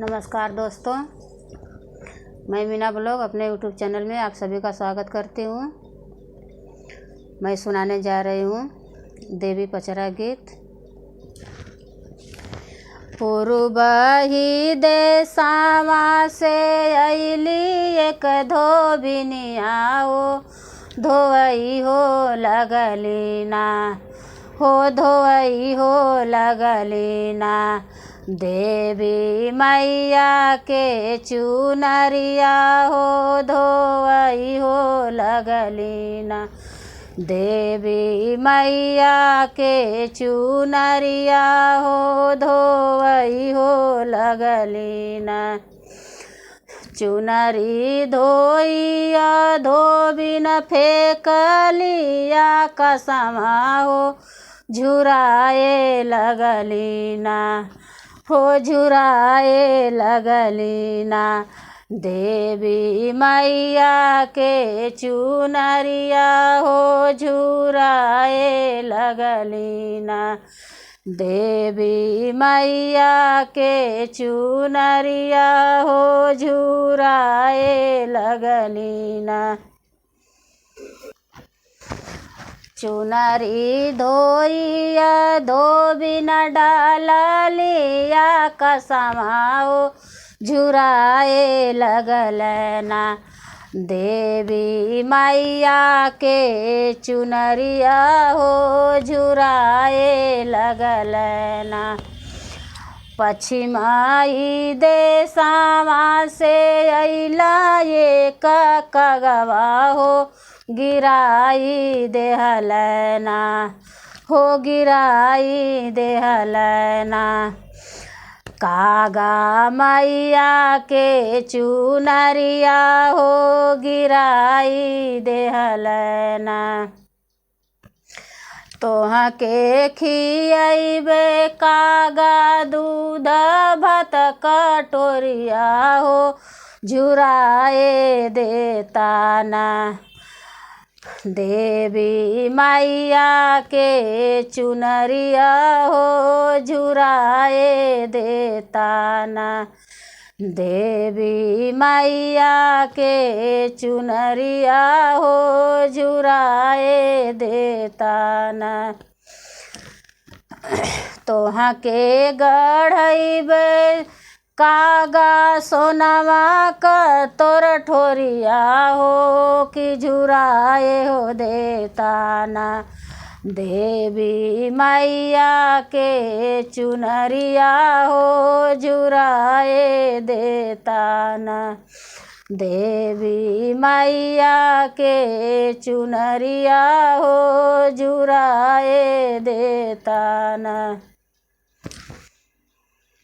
नमस्कार दोस्तों, मैं मीना ब्लॉग अपने यूट्यूब चैनल में आप सभी का स्वागत करती हूँ। मैं सुनाने जा रही हूँ देवी पचरा गीत। पूर्वही देसावा से अली एक धोबिनिया हो, धोवई हो लगली ना, हो धोवई हो लगली ना। देवी मैया के चुनरिया हो, धोवई हो लगली ना। देवी मैया के चुनरिया हो, धोवई हो लगली ना। चुनरी धोइया धोबिन फेंकलिया कसमा हो, झुराए लगली ना, हो झुराए लगली ना। देवी मैया के चुनरिया हो, झुराए लगली ना। देवी मैया के चुनरिया हो, झुराए लगली ना। चुनरी धोइया धोबिन डालिया कसमा हो, झुराए लगल ना। देवी मैया के चुनरिया हो, झुराए लगल ना। पश्चिमाई देसावा से अइला एक कगवा हो, गिराई देहल ना, हो गिराई देहल ना। कागा मैया के चुनरिया हो, गिराई देहल ना। तोहा के खियबे कागा दूध भात कटोरिया हो, झुराए देता ना। देवी मैया के चुनरिया हो, झुराए देता ना। देवी मैया के चुनरिया हो, झुराए देता ना। तोहा के गढ़इबे कागा सोनवा का तोर ठोरिया हो, कि झुराए हो देता ना। देवी मैया के चुनरिया हो, झुराए देता ना। देवी मैया के चुनरिया हो, झुराए देता ना।